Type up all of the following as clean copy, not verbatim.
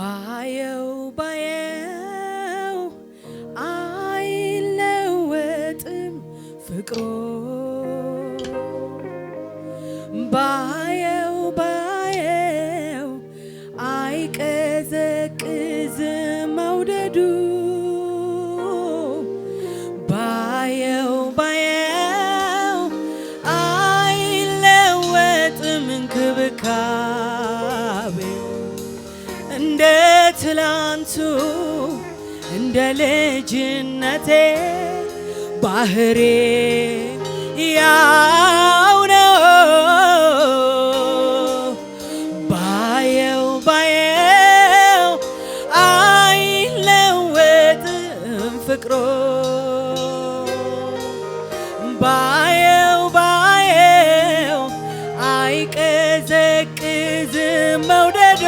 ባየው አይለወጥም ፍቅሮ ባየው አይቀዘቅዝም መውደዱ ባየው አይለወጥም እንክብካቤው እንደ ትላንቱ እንደ ልጅነቴ ባህሬ ያው ነው ባየው አይለወጥም ፍቅሮ ባየው አይቀዘቅዝም መውደዶ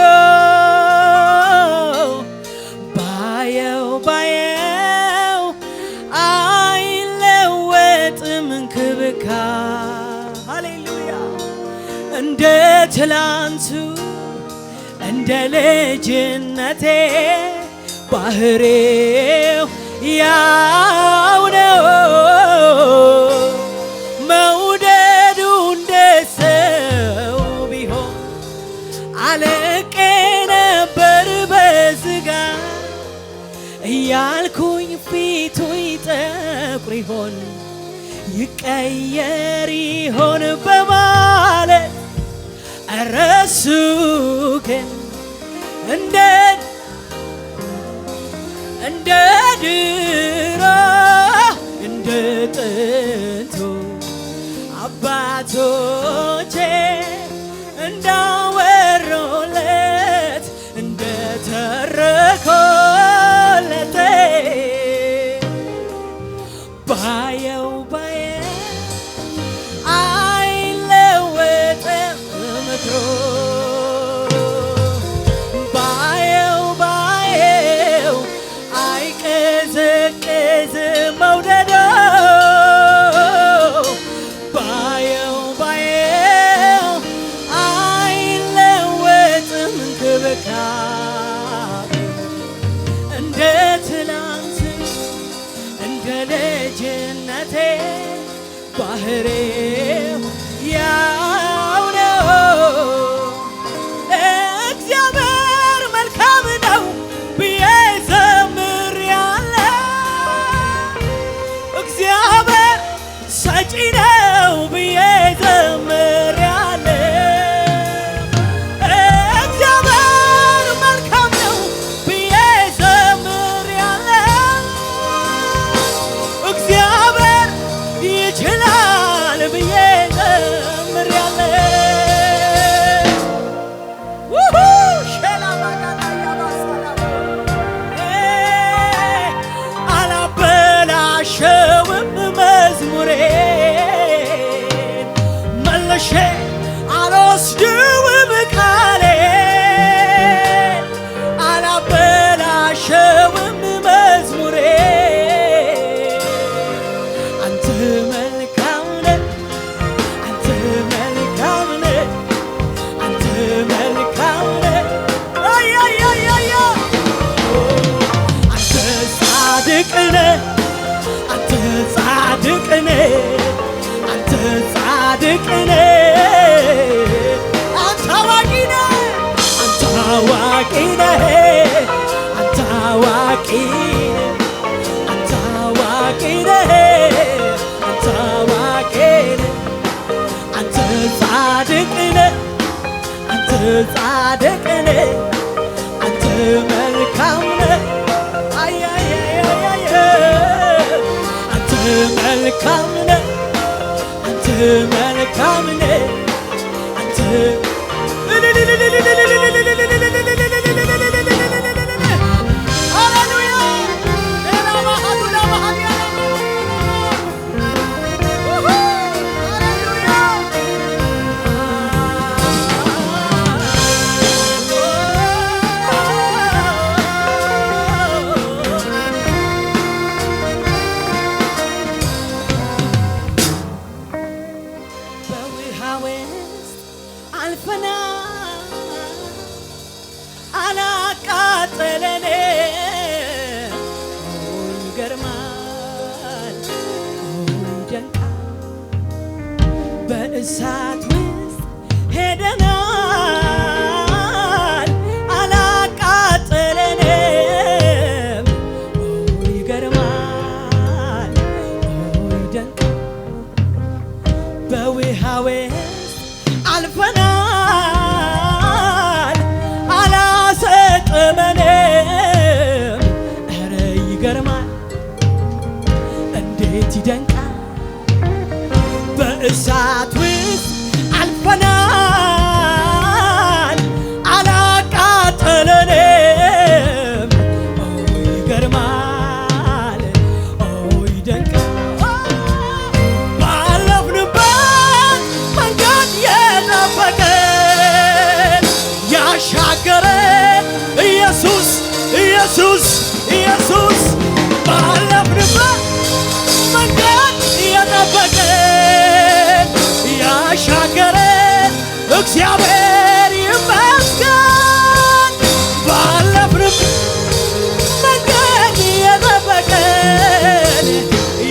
ባየው አይለወጥም እንክብካ ሃሌሉያ እንደ ትላንቱ እንደ ልጅነቴ ባህሬው ያው ነው መውደዱ እንደ ሰው ቢሆን አለቄ ነበር በስጋ እያልኩኝ ፊቱ ይጠቁር ይሆን ይቀየር ይሆን በማለት እረሱ ግን እንደ ድሮ እንደ ጥንቱ አባቶቼ እንዳወሩለት እንደተረኮለት ባየው አይለወጥም ምክሮ ባየው አይቀዘቅዝም መውደዶ ባየው አይለወጥም እንክብካቤ እንደ ትላንት እንደ ልጅነቴ ባህሬው ያው ነው እግዚአብሔር መልካም ነው ብዬ ዘምሬአለሁ እግዚአብሔር ሰጪ ነው ብዬ ዘምሬአለሁ እግዚአብሔር መልካም ነው ብዬ ዘምሬአለሁ እግዚአብሔር ይችላል ብዬ ዘምሬአለሁ አላበላሸውም መዝሙሬን መልሼ አልወስድም ቃሌን አላበላሸውም መዝሙሬን አንተ መልካም ነህ አንተ መልካም ነህ አንተ መልካም ነህ አንተ ጻድቅ ነህ አንተ ጻድቅ ነህ አንተ ጻድቅ ነህ አንተ አዋቂ ነህ አንተ አዋቂ ነህ አንተ አዋቂ አንተ አዋቂ ነህ አንተ አዋቂ ነህ አንተ ጻድቅ ነህ አንተ ጻድቅ ነህ አንተ መልካም ነህ አንተ መልካም ነህ አንተ መልካም ነህ አንተ በእሳት ውስጥ ሄደናል አላቃጠለንም። ይገርማል ይደንቃል። በውሃ ውስጥ አልፈናል አላሰጠመንም። ኧረ ይገርማል እንዴት ይደንቃል። በእሳት ውስጥ አልፈናል አላቃጠለንም። ይገርማል ይደንቃል። ባለፍንበት መንገድ የጠበቀን ያሻገረን ኢየሱስ ኢየሱስ ኢየሱስ ባለፍንበት መንገድ የጠበቀን ያሻገረን እግዚአብሔር ይመስገን። ባለፍንበት መንገድ የጠበቀን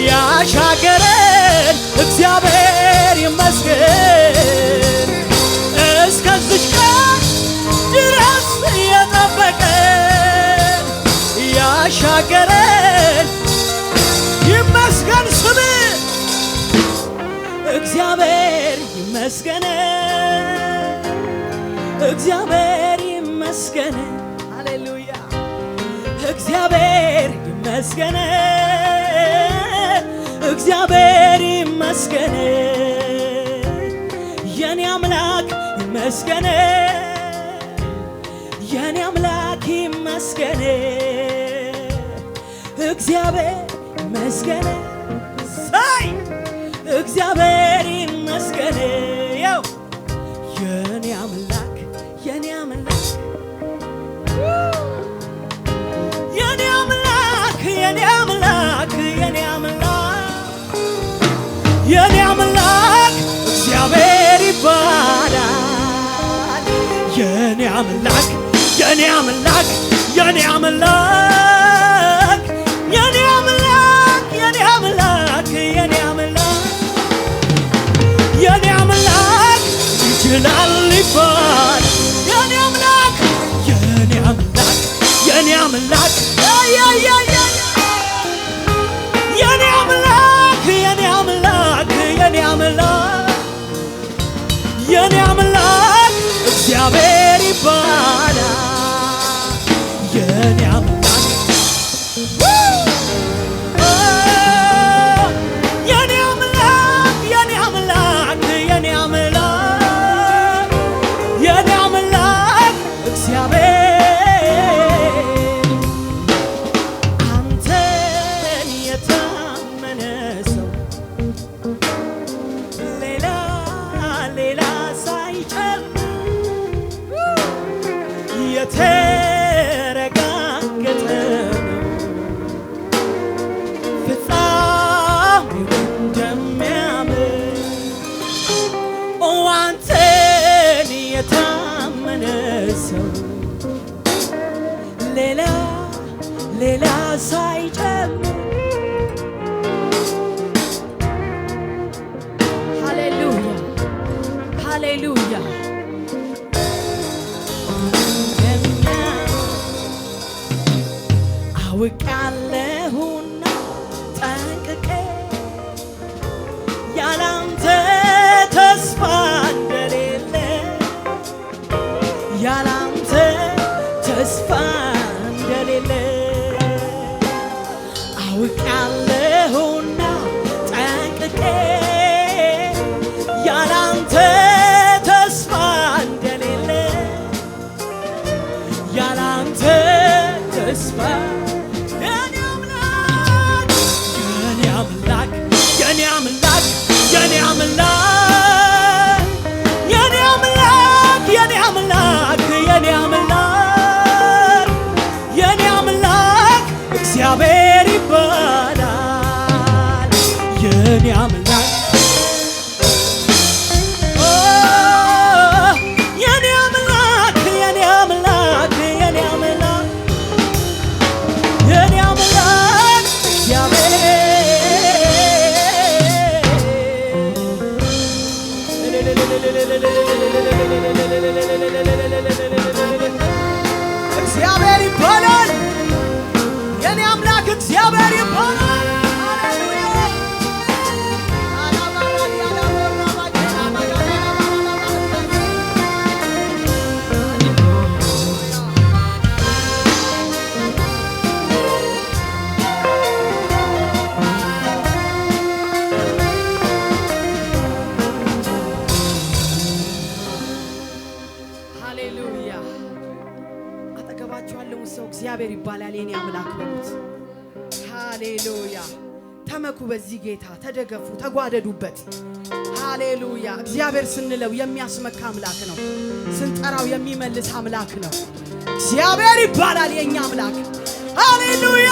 ያሻገረን እግዚአብሔር ይመስገን። እስከዚች ቀን ድረስ የጠበቀን ያሻገረን ይመስገን። ስም እግዚአብሔር ይመስገን እግዚአብሔር ይመስገን። ሃሌሉያ እግዚአብሔር ይመስገን እግዚአብሔር ይመስገን። የኔ አምላክ ይመስገን የኔ አምላክ ይመስገን። እግዚአብሔር ይመስገን ሳይ እግዚአብሔር ይመስገን። ያው የኔ አምላክ የኔ አምላክ የኔ አምላክ የኔ አምላክ የኔ አምላክ የኔ አምላክ እግዚአብሔር ይባላል። የኔ አምላክ የኔ አምላክ የኔ አምላክ የኔ አምላክ የኔ አምላክ የኔ አምላክ የኔ አምላክ ይችላል ይባላል። የኔ አምላክ የኔ አምላክ የኔ አምላክ የኔ አምላክ የኔ አምላክ የኔ አምላክ የኔ አምላክ እግዚአብሔር ይባላል። የኔ አምላክ የኔ አምላክ የኔ አምላክ የኔ አምላክ የኔ አምላክ እግዚአብሔር አንተን የታመነ ሰው ሌላ ሌላ ሳይጨምር የተረጋገጠ ነው ፍጻሜው እንደሚያምር። አንተን የታመነ ሰው ሌላ ሌላ ሳይጨምር ሃሌሉያ ሃሌሉያ አውቃለሁና ጠንቅቄ ያላንተ ተስፋ እንደሌለ ያላንተ ተስፋ እንደሌለ አውቃለሁና ጠንቅቄ ያላንተ ተስፋ እንደሌለ ያላንተ ተስፋ የኔ አምላክ የኔ አምላክ የኔ አምላክ የኔ አምላክ የኔ አምላክ የኔ አምላክ የኔ አምላክ እግዚአብሔር ይባላል። የኔ አምላክ የኔ አምላክ የኔ አምላክ የኔ አምላክ አጠገባችሁ ያለውን ሰው እግዚአብሔር ይባላል የኔ አምላክ በሉት። ሃሌሉያ። ተመኩ በዚህ ጌታ፣ ተደገፉ፣ ተጓደዱበት። ሃሌሉያ። እግዚአብሔር ስንለው የሚያስመካ አምላክ ነው። ስንጠራው የሚመልስ አምላክ ነው። እግዚአብሔር ይባላል የኛ አምላክ። ሃሌሉያ።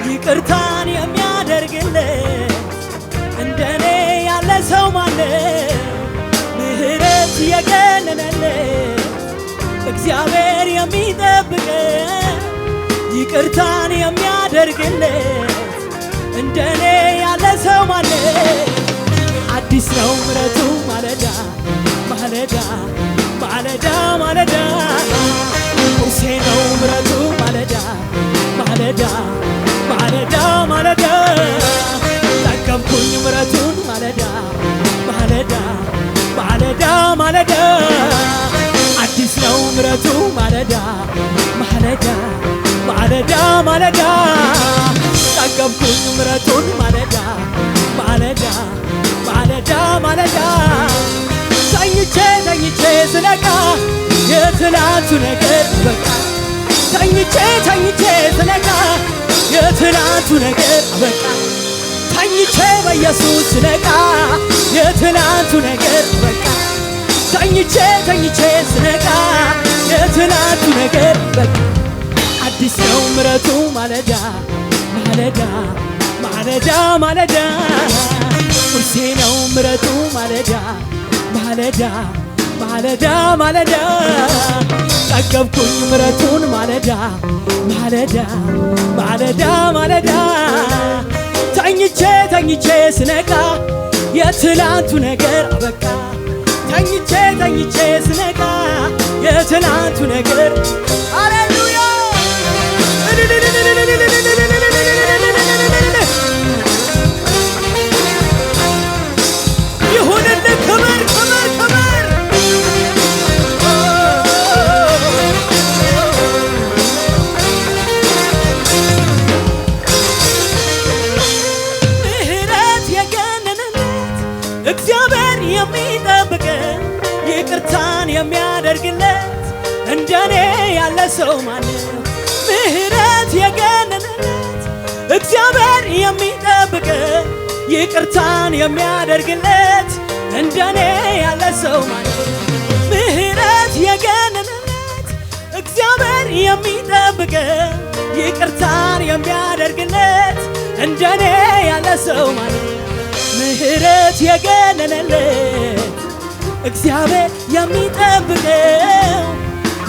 ይቅርታን የሚያደርግለት እንደኔ ያለ ሰው ማነው? ምህረት የገነነለት እግዚአብሔር የሚጠብቀው ይቅርታን የሚያደርግለት እንደኔ ያለ ሰው ማነው? አዲስ ነው ምሕረቱ ማለዳ ማለዳ ማለዳ ማለዳ ቁርሴ ነው ምሕረቱ ማለዳ ማለዳ ማለዳ ማለዳ ጠገብኩኝ ምሕረቱን ማለዳ ማለዳ ማለዳ ማለዳ አዲስ ነው ምሕረቱ ማለዳ ማለዳ ማለዳ ማለዳ ጠገብኩኝ ምሕረቱን ማለዳ ማለዳ ማለዳ ማለዳ ተኝቼ ተኝቼ ስነቃ የትላንቱ ነገር በቃ ተኝቼ ተኝቼ ስነቃ የትላንቱ ነገር አበቃ። ተኝቼ በኢየሱስ ስነቃ የትላንቱ ነገር በቃ። ተኝቼ ተኝቼ ስነቃ የትላንቱ ነገር በቃ። አዲስ ነው ምሕረቱ ማለዳ ማለዳ ማለዳ ማለዳ ቁርሴ ነው ምሕረቱ ማለዳ ማለዳ ማለዳ ማለዳ ጠገብኩኝ ምሕረቱን ማለዳ ማለዳ ማለዳ ማለዳ ተኝቼ ተኝቼ ስነቃ የትላንቱ ነገር አበቃ። ተኝቼ ተኝቼ ስነቃ የትላንቱ ነገር ሃሌሉያ ይሁንልህ ክብር ክብር ክብር ምህረት የገነነለት እግዚአብሔር የሚጠብቀን ይቅርታን የሚያደርግለት እንደኔ ያለ ሰው ማነው? ምህረት የገነነለት እግዚአብሔር የሚጠብቀን ይቅርታን የሚያደርግለት እንደኔ ያለ ሰው ማነው? ምህረት የገነነለት እግዚአብሔር የሚጠብቀን ይቅርታን የሚያደርግለት እንደኔ ያለ ሰው ማነው? ምህረት የገነነለት እግዚአብሔር የሚጠብቀው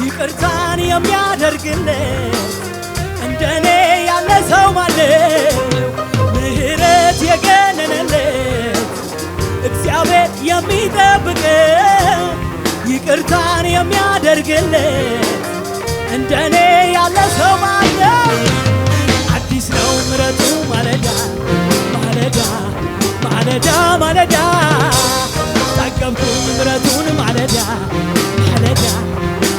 ይቅርታን የሚያደርግለት እንደኔ ያለ ሰው ማነው? ምህረት የገነነለት እግዚአብሔር የሚጠብቀው ይቅርታን የሚያደርግለት እንደኔ ያለ ሰው ማነው? አዲስ ነው ምሕረቱ ማለዳ ማለዳ ማለዳ ማለዳ ጠገብኩኝ ምሕረቱን ማለዳ ማለዳ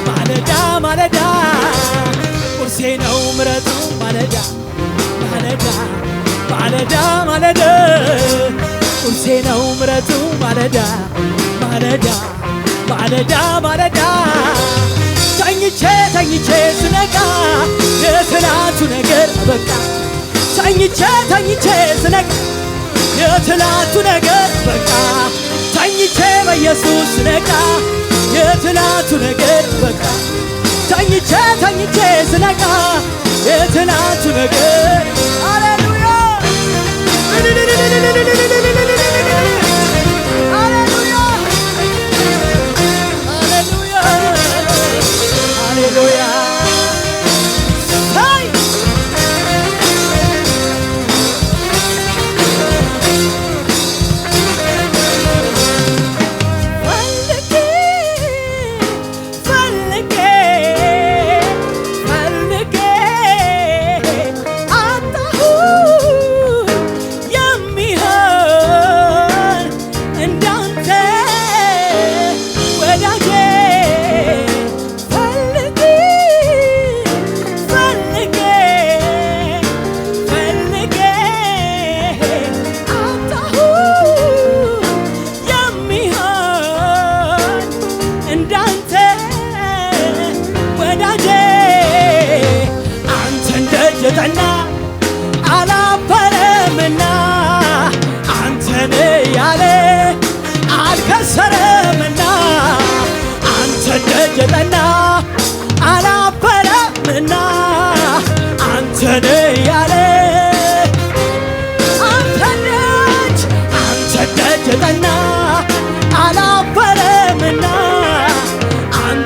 ማለዳ ማለዳ ቁርሴ ነው ምሕረቱ ማለዳ ማለዳ ማለዳ ማለዳ ቁርሴ ነው ምሕረቱ ማለዳ ማለዳ ማለዳ ማለዳ ተኝቼ ተኝቼ ስነቃ የትላንቱ ነገር በቃ። ተኝቼ ተኝቼ ስነቃ የትላንቱ ነገር በቃ። ተኝቼ በኢየሱስ ስነቃ የትላንቱ ነገር በቃ።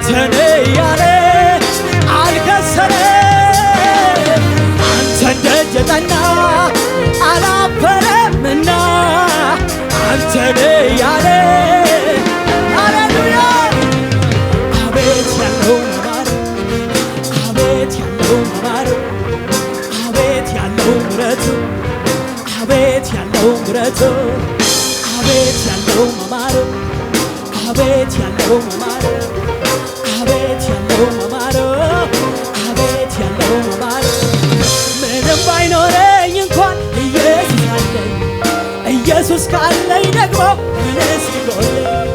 አንተን ያለ አልከሰረም። አንተን ደጅ የጠና አላፈረምና አንተን ያለ ሃሌሉያ። አቤት ያለው መማር አቤት ያለው መማር አቤት ያለው ምሕረቱ አቤት ያለው ምሕረቱ አቤት ያለው መማር አቤት ያለው መማር አቤት ያለው መማር አቤት ያለው መማር ምንም ባይኖረኝ እንኳን ኢየሱስ አለኝ ኢየሱስ ካለኝ ደግሞ ምንስ ይጎለኝ?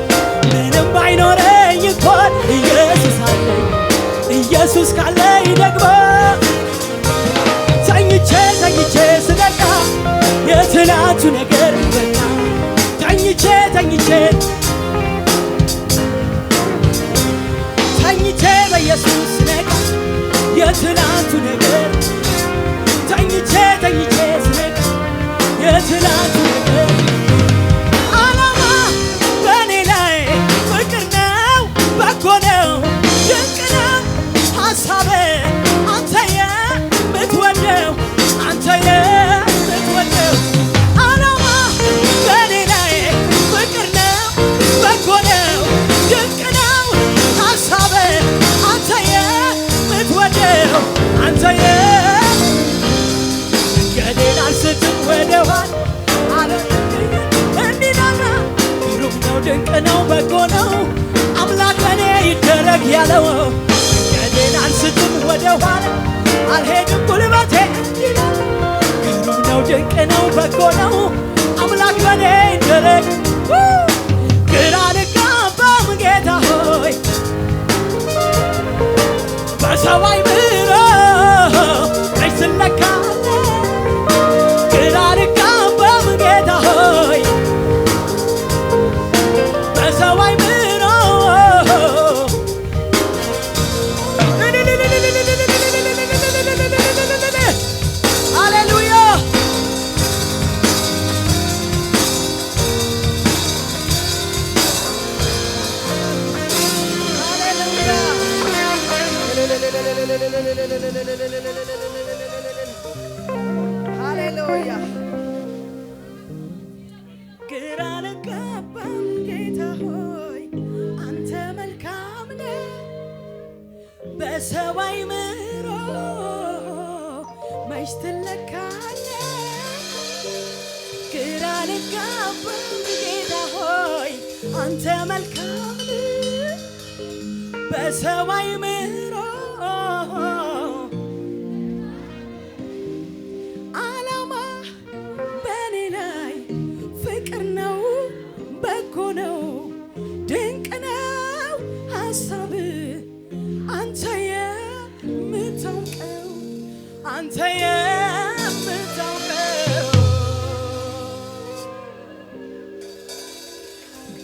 ምንም ባይኖረኝ እንኳን ኢየሱስ አለኝ ኢየሱስ ካለኝ ደግሞ ተኝቼ ተኝቼ ስነቃ የትናንቱ ነገር በቃ ተኝቼ ተኝቼ በኢየሱስ ስነቃ የትናንቱ ነገር ተኝቼ ተኝቼ ስነቃ የትናንቱ ነገር ዓላማ በእኔ ላይ ፍቅር ነው በጎ ነው ድንቅ ነው ሐሳብ አንተ የምትወደው አንተ የምትወደው ዓላማ በእኔ ላይ ፍቅር ነው በጎ ነው ድንቅ ነው ሐሳብ አንተ የምትወደው አንተ መንገዴን አልስትም ወደ ኋላ አለ እንዲናና ግሩም ነው ድንቅ ነው በጎ ነው አምላክ በእኔ ይደረግ ያለው መንገዴን አልስትም ወደ ኋላ አልሄድም ጉልበቴ እንዲናና ግሩም ነው ድንቅ ነው በጎ ነው አምላክ በእኔ ይደረግ ግራ አልጋባም ጌታ ሆይ በሰው አይምሮ መች ትለካለህ? ግራ አልጋባም ጌታ ሆይ በሰው አይምሮ ሃሌሉያ ሃሌሉያ ግራ አልጋባም ጌታ ሆይ አንተ መልካም ነህ በሰው አይምሮ መች ትለካለህ? ግራ አልጋባም ጌታ ሆይ አንተ መልካም ነህ በሰው አይምሮ ዓላማ በእኔ ላይ ፍቅር ነው በጎ ነው ድንቅ ነው ሐሳብ አንተ የምታውቀው አንተ የምታውቀው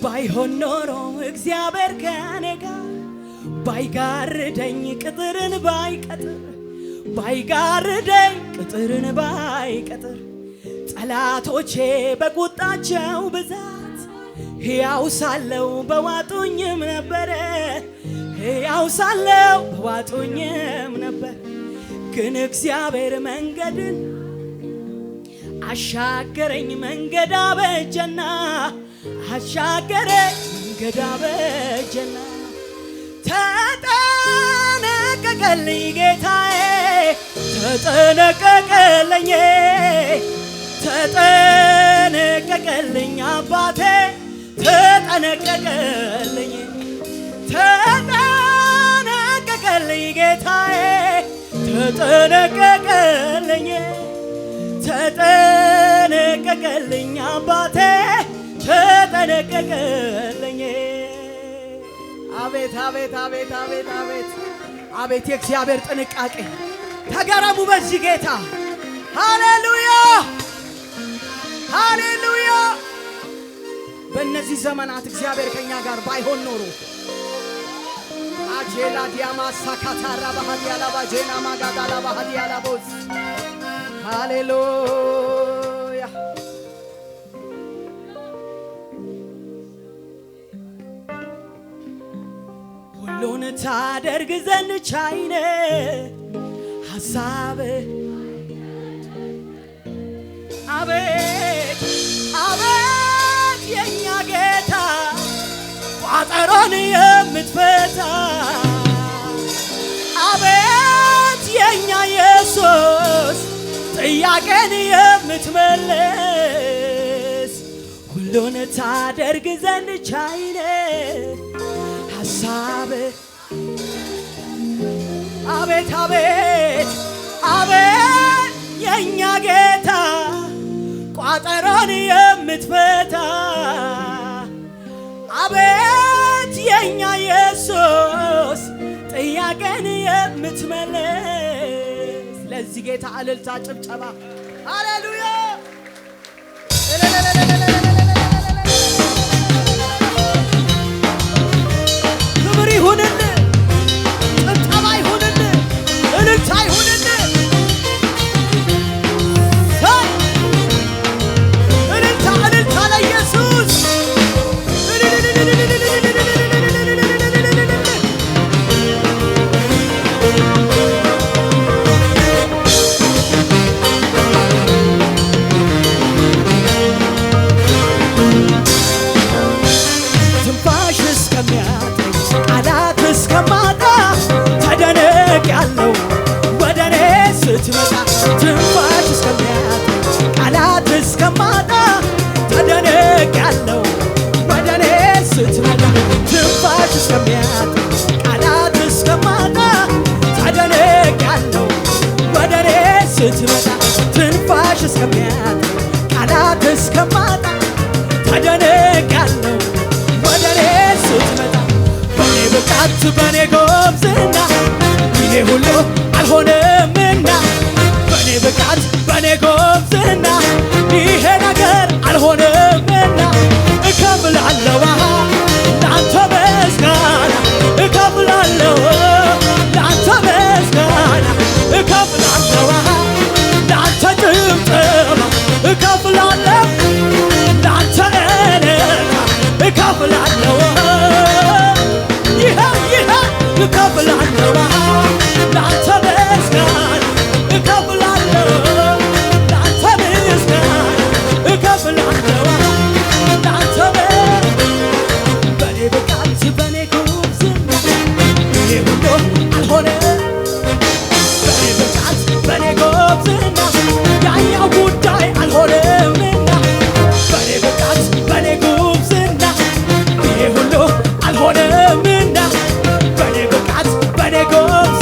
ባይሆን ኖሮ እግዚአብሔር ከኔ ጋር ባይጋርደኝ ቅጥርን ባይቀጥር ባይጋርደኝ ቅጥርን ባይቀጥር ጠላቶቼ በቁጣቸው ብዛት ሕያው ሳለው በዋጡኝም ነበረ ሕያው ሳለው በዋጡኝም ነበር ግን እግዚአብሔር መንገድን አሻገረኝ መንገድ አበጀና አሻገረኝ መንገድ አበጀና ተጠነቀቀልኝ ጌታዬ ተጠነቀቀልኝ ተጠነቀቀልኝ አባቴ ተጠነቀቀልኝ ተጠነቀቀልኝ ጌታዬ ተጠነቀቀልኝ ተጠነቀቀልኝ አባቴ ተጠነቀቀልኝ አቤት አቤት አቤት አቤት አቤት አቤት የእግዚአብሔር ጥንቃቄ ተገረሙ በዚህ ጌታ ሃሌሉያ ሃሌሉያ በእነዚህ ዘመናት እግዚአብሔር ከኛ ጋር ባይሆን ኖሮ አጄላ ዲያማ ሳካታራ ባህዲያላ ባጄና ማጋዳላ ባህዲያላ ቦስ ሃሌሉያ ሁሉን ታደርግ ዘንድ ቻይ ነህ ሐሳብህ አቤት አቤት የኛ ጌታ ቋጠሮን የምትፈታ አቤት የኛ ኢየሱስ ጥያቄን የምትመልስ ሁሉን ታደርግ ዘንድ ቻይ ነህ ሐሳብህ አቤት አቤት አቤት የኛ ጌታ ቋጠሮን የምትፈታ አቤት የኛ ኢየሱስ ጥያቄን የምትመልስ ለዚህ ጌታ እልልታ ጭብጨባ ሃሌሉያ ክብር ይሁንልህ ጭብጨባ ይሁንልህ እልልታ ይሁንልህ እልልታ ለኢየሱስ ትንፋሽ እስከሚያጥረኝ ቃላት እስከማጣ ተደንቄያለሁ ወደ እኔ ስትመጣ ትንፋሽ እስከሚያጥረኝ ቃላት እስከማጣ ተደንቄያለሁ ወደ እኔ ስትመጣ ትንፋሽ እስከሚያጥረኝ ቃላት እስከማጣ ተደንቄያለሁ ወደ እኔ ስትመጣ ትንፋሽ እስከሚያጥረኝ ቃላት እስከማጣ ተደንቄያለሁ ወደ እኔ ስትመጣ በኔ ብቃት በኔ ጎብዝና ይሄ ሁሉ አልሆነምና በኔ ብቃት በኔ ጎብዝና ይሄ ነገር አልሆነምና እከፍላለሁ ለአንተ ምስጋና እከፍላለሁ ለአንተ ምስጋና እከፍላለሁ ለአንተ ጭብጨባ እከፍላለሁ ለአንተ እልልታ እከፍላለሁ ይሄ እከፍላለሁ ለአንተ ምስጋና እከፍላለሁ ለአንተ ምስጋና እከፍላለሁ ለአንተ በኔ ብቃት በኔ ጉብዝና ይሄ ሁሉ አልሆነም በኔ ብቃት በኔ ጉብዝና ያኛው ጉዳይ አልሆነምና በኔ ብቃት በኔ ጉብዝና ይሄ ሁሉ አልሆነምና በኔ ብቃት በኔ ጉብዝና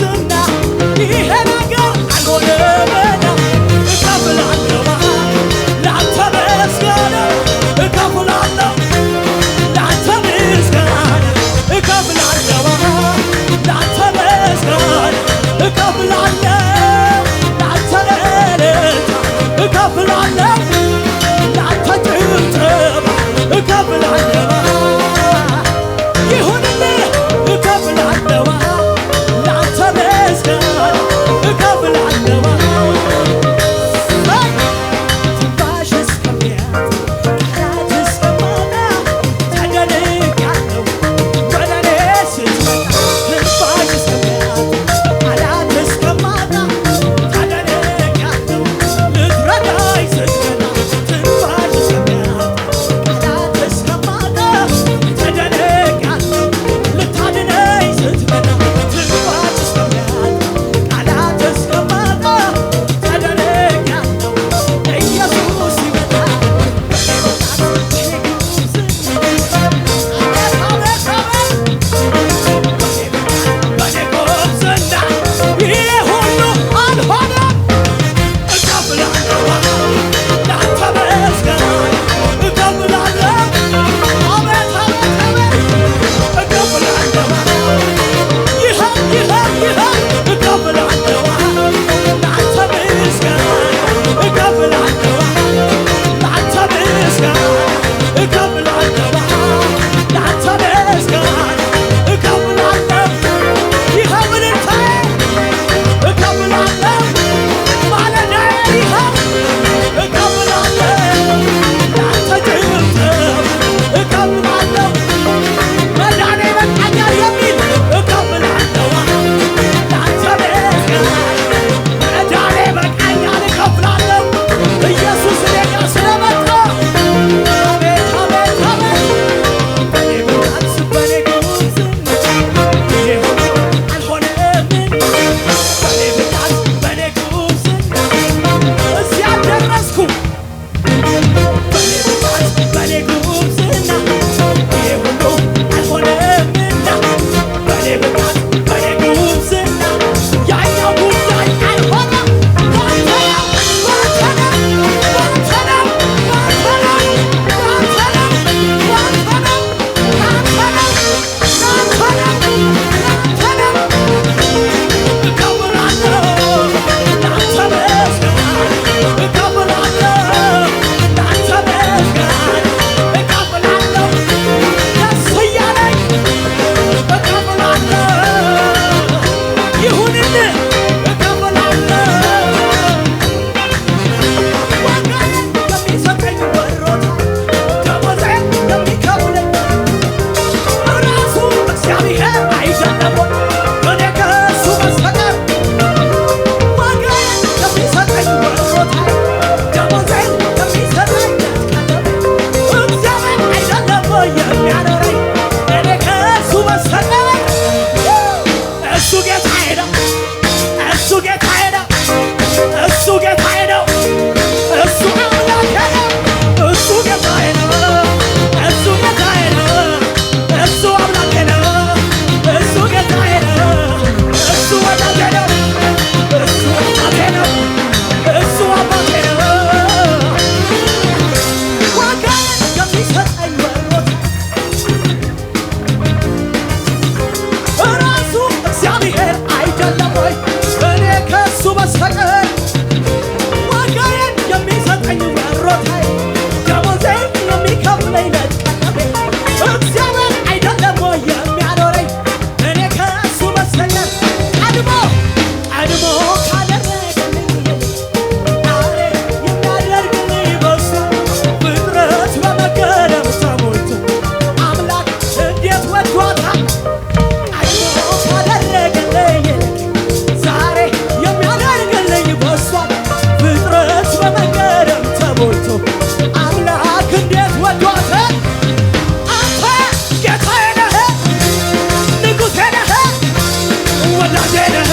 ወዳጄ ነህ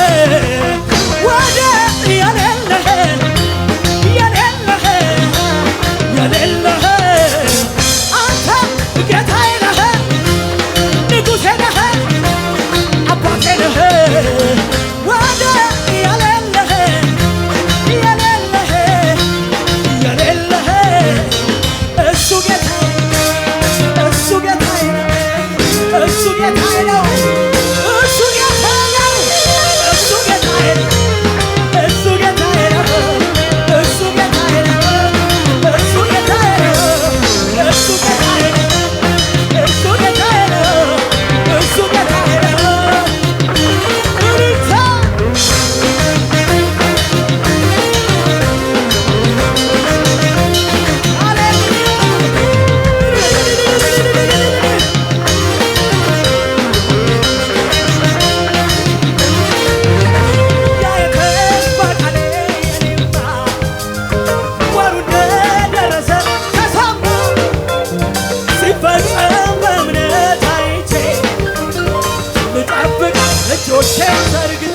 ወደር የሌለህ የሌለህ የሌለህ አንተ ጌታዬ ነህ ንጉሴ ነህ አባቴ ነህ ወደር የሌለህ የሌለህ የሌለህ እሱ ጌታዬ እሱ ጌታዬ እሱ ጌታዬ ነው እሱ ጌታዬ ነው እሱ ጌታዬ ነው እሱ ጌታዬ ነው እሱ ጌታዬ ነው እሱ ጌታዬ ነው እሱ ጌታዬ ነው እሱ ጌታዬ ነው እሱ ጌታዬ ነው እልልታ እጆቼን ዘርግቼ